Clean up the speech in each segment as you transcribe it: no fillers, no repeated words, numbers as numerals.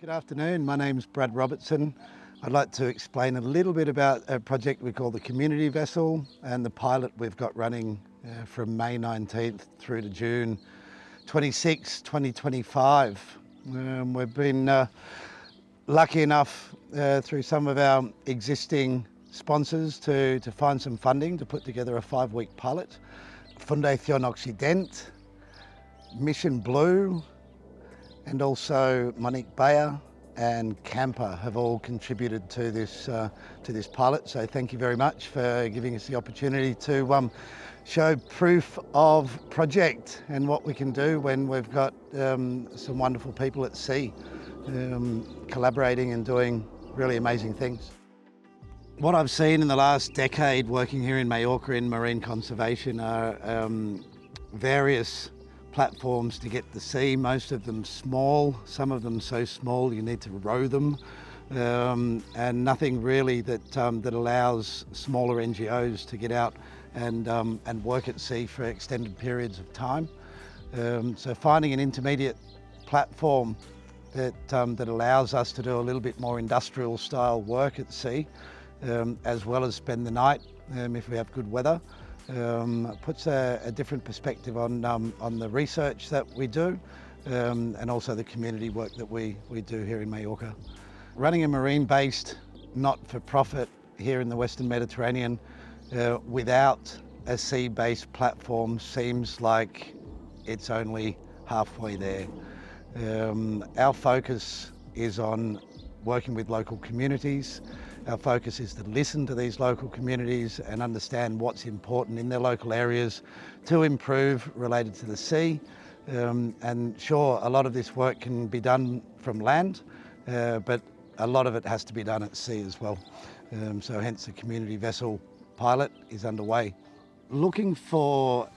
Good afternoon, my name's Brad Robertson. I'd like to explain a little bit about a project we call the Community Vessel and the pilot we've got running from May 19th through to June 26, 2025. We've been lucky enough through some of our existing sponsors to find some funding to put together a 5-week pilot. Fundación Occident, Mission Blue, and also Monique Bayer and Camper have all contributed to this pilot. So thank you very much for giving us the opportunity to show proof of project and what we can do when we've got some wonderful people at sea collaborating and doing really amazing things. What I've seen in the last decade working here in Mallorca in marine conservation are various platforms to get to sea, most of them small, some of them so small you need to row them, and nothing really that allows smaller NGOs to get out and work at sea for extended periods of time. So finding an intermediate platform that allows us to do a little bit more industrial style work at sea, as well as spend the night if we have good weather, puts a different perspective on the research that we do and also the community work that we do here in Mallorca. Running a marine-based, not-for-profit here in the Western Mediterranean without a sea-based platform seems like it's only halfway there. Our focus is on working with local communities. Our focus is to listen to these local communities and understand what's important in their local areas to improve related to the sea. And sure, a lot of this work can be done from land, but a lot of it has to be done at sea as well. So hence the Community Vessel pilot is underway. Looking for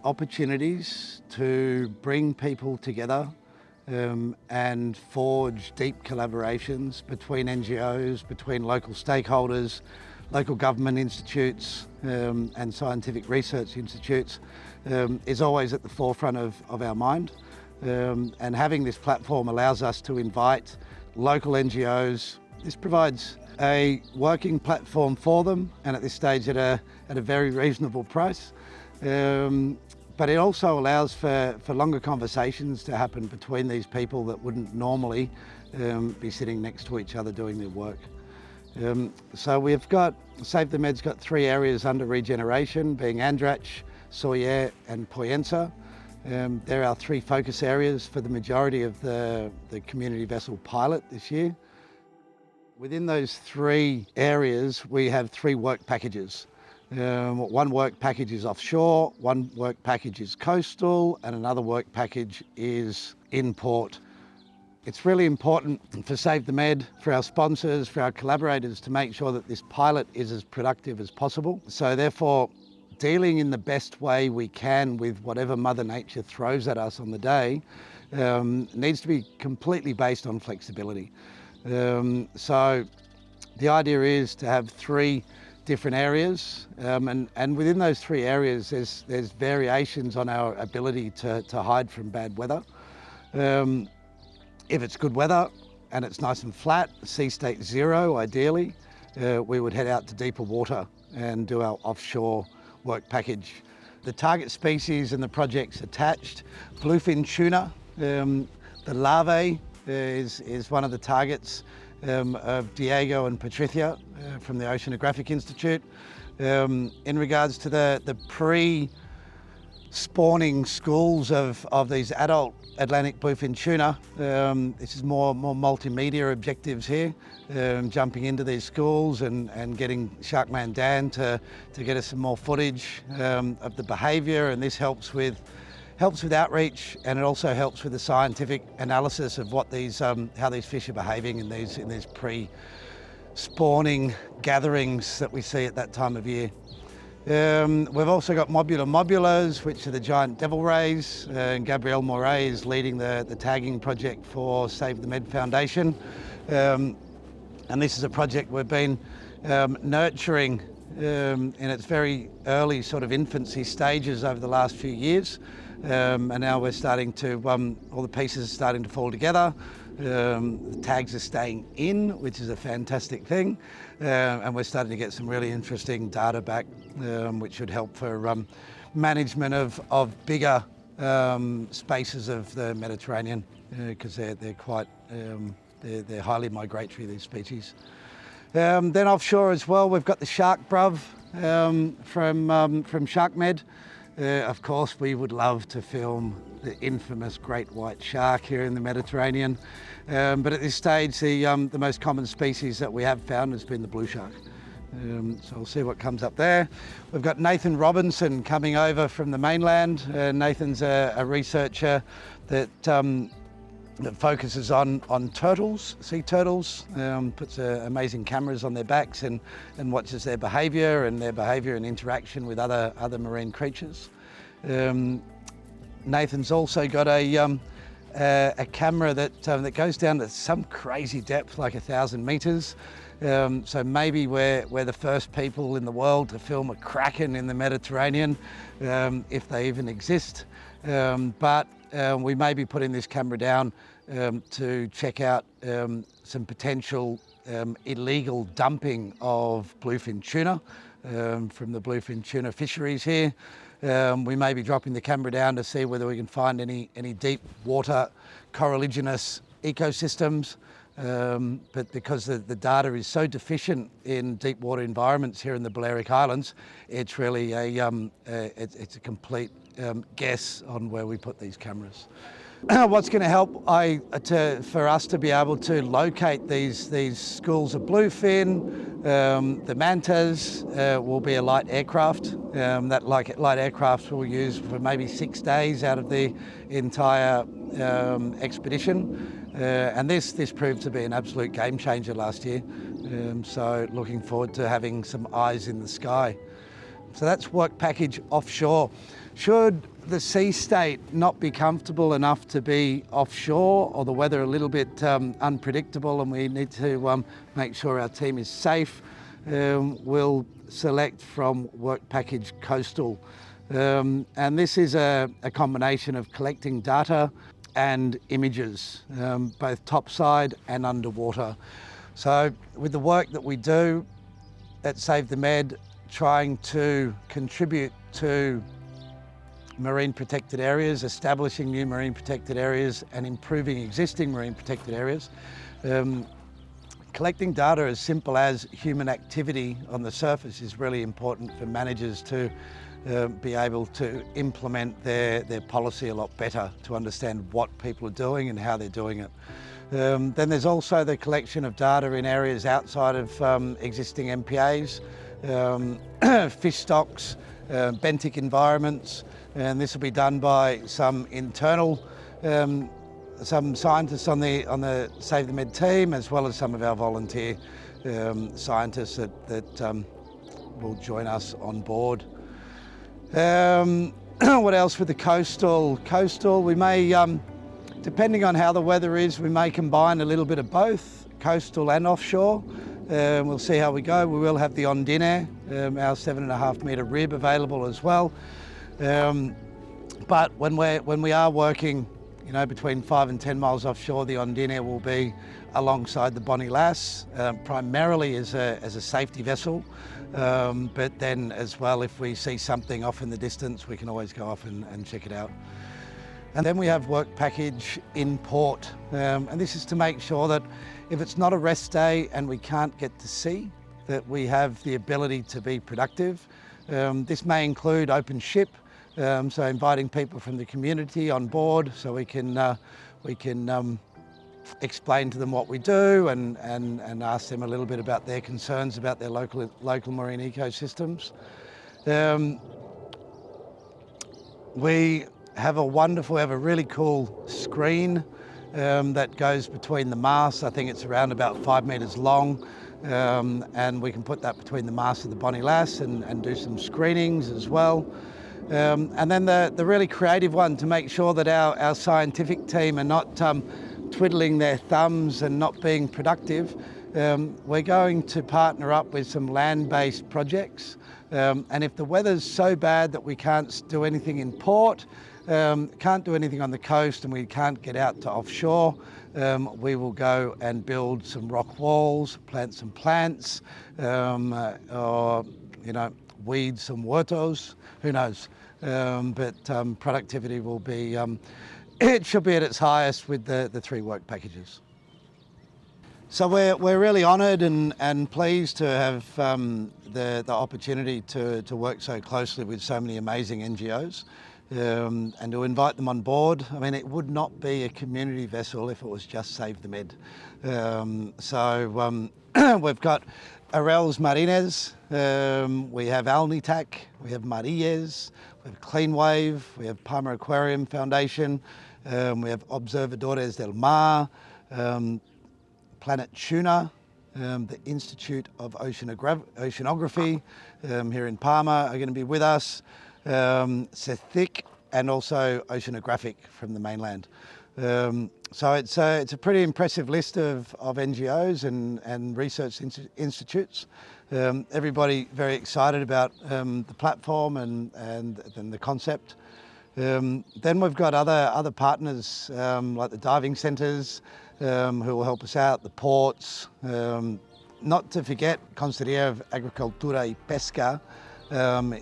opportunities to bring people together and forge deep collaborations between NGOs, between local stakeholders, local government institutes and scientific research institutes is always at the forefront of our mind. And having this platform allows us to invite local NGOs. This provides a working platform for them, and at this stage at a very reasonable price. But it also allows for longer conversations to happen between these people that wouldn't normally be sitting next to each other doing their work. So we've got, Save the Med's got 3 areas under regeneration, being Andratx, Sawyer and Poyensa. They're our 3 focus areas for the majority of the Community Vessel pilot this year. Within those 3 areas, we have 3 work packages. One work package is offshore, one work package is coastal, and another work package is in port. It's really important for Save the Med, for our sponsors, for our collaborators to make sure that this pilot is as productive as possible. So therefore, dealing in the best way we can with whatever Mother Nature throws at us on the day needs to be completely based on flexibility. So the idea is to have 3 different areas, and within those 3 areas there's variations on our ability to hide from bad weather. If it's good weather and it's nice and flat, sea state 0 ideally, we would head out to deeper water and do our offshore work package. The target species and the projects attached: bluefin tuna, the larvae is one of the targets of Diego and Patricia from the Oceanographic Institute. In regards to the pre-spawning schools of these adult Atlantic bluefin tuna, this is more multimedia objectives here, jumping into these schools and getting Sharkman Dan to get us some more footage of the behaviour, and this helps with outreach, and it also helps with the scientific analysis of what how these fish are behaving in these pre-spawning gatherings that we see at that time of year. We've also got mobulas, which are the giant devil rays, and Gabrielle Moret is leading the tagging project for Save the Med Foundation. And this is a project we've been nurturing in its very early sort of infancy stages over the last few years. and now we're starting to, all the pieces are starting to fall together. The tags are staying in, which is a fantastic thing, and we're starting to get some really interesting data back, which should help for management of bigger spaces of the Mediterranean, because they're quite they're highly migratory, these species. Then offshore as well, we've got the shark bruv from SharkMed. Of course, we would love to film the infamous great white shark here in the Mediterranean, but at this stage, the most common species that we have found has been the blue shark. So we'll see what comes up there. We've got Nathan Robertson coming over from the mainland. Nathan's a researcher that focuses on turtles, sea turtles, puts amazing cameras on their backs and watches their behaviour and interaction with other marine creatures. Nathan's also got a camera that goes down to some crazy depth, like 1,000 metres. So maybe we're the first people in the world to film a kraken in the Mediterranean, if they even exist. But we may be putting this camera down to check out some potential illegal dumping of bluefin tuna from the bluefin tuna fisheries here. We may be dropping the camera down to see whether we can find any deep water coralligenous ecosystems. But because the data is so deficient in deep water environments here in the Balearic Islands, it's really it's a complete guess on where we put these cameras. What's going to help for us to be able to locate these schools of bluefin, the mantas, will be a light aircraft. That light aircraft we'll use for maybe 6 days out of the entire expedition. And this proved to be an absolute game changer last year. So looking forward to having some eyes in the sky. So that's work package offshore. Should the sea state not be comfortable enough to be offshore, or the weather a little bit unpredictable and we need to make sure our team is safe, we'll select from work package coastal. And this is a combination of collecting data and images, both topside and underwater. So with the work that we do at Save the Med, trying to contribute to marine protected areas, establishing new marine protected areas and improving existing marine protected areas. Collecting data as simple as human activity on the surface is really important for managers to be able to implement their policy a lot better, to understand what people are doing and how they're doing it. Then there's also the collection of data in areas outside of existing MPAs, fish stocks, benthic environments, and this will be done by some internal, some scientists on the Save the Med team, as well as some of our volunteer scientists that will join us on board. What else with the coastal? Coastal, we may, depending on how the weather is, we may combine a little bit of both, coastal and offshore. We'll see how we go. We will have the Ondine, our 7.5 metre rib, available as well. But when we are working, between 5 and 10 miles offshore, the Ondine will be alongside the Bonnie Lass, primarily as a safety vessel. But then as well, if we see something off in the distance, we can always go off and check it out. And then we have work package in port. And this is to make sure that if it's not a rest day and we can't get to sea, that we have the ability to be productive. This may include open ship, so inviting people from the community on board so we can explain to them what we do and ask them a little bit about their concerns about their local marine ecosystems. We have a really cool screen that goes between the masts. I think it's around about 5 metres long, and we can put that between the masts of the Bonnie Lass and do some screenings as well. And then the really creative one, to make sure that our scientific team are not twiddling their thumbs and not being productive, we're going to partner up with some land-based projects. And if the weather's so bad that we can't do anything in port, can't do anything on the coast and we can't get out to offshore, we will go and build some rock walls, plant some plants, or weed some huertos, who knows. But productivity will be, it should be at its highest with the 3 work packages. So we're really honoured and pleased to have the opportunity to work so closely with so many amazing NGOs and to invite them on board. I mean, it would not be a community vessel if it was just Save the Med. We've got Arels Marines, we have Alnitac, we have Marilles, we have Clean Wave, we have Palmer Aquarium Foundation, we have Observadores del Mar, Planet Tuna, the Institute of Oceanography here in Palma are going to be with us, CETHIC, and also Oceanographic from the mainland. So it's a pretty impressive list of NGOs and research institutes. Everybody very excited about the platform and the concept. Then we've got other partners like the diving centres who will help us out, the ports, not to forget Consejería of Agricultura y Pesca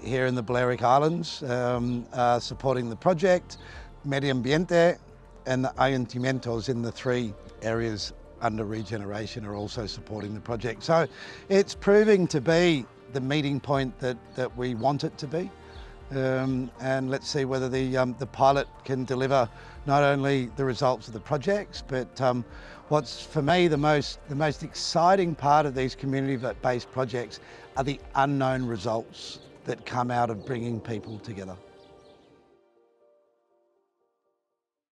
here in the Balearic Islands are supporting the project, Medio Ambiente and the Ayuntamientos in the 3 areas under regeneration are also supporting the project. So it's proving to be the meeting point that we want it to be. And let's see whether the pilot can deliver not only the results of the projects, but what's for me the most exciting part of these community-based projects are the unknown results that come out of bringing people together.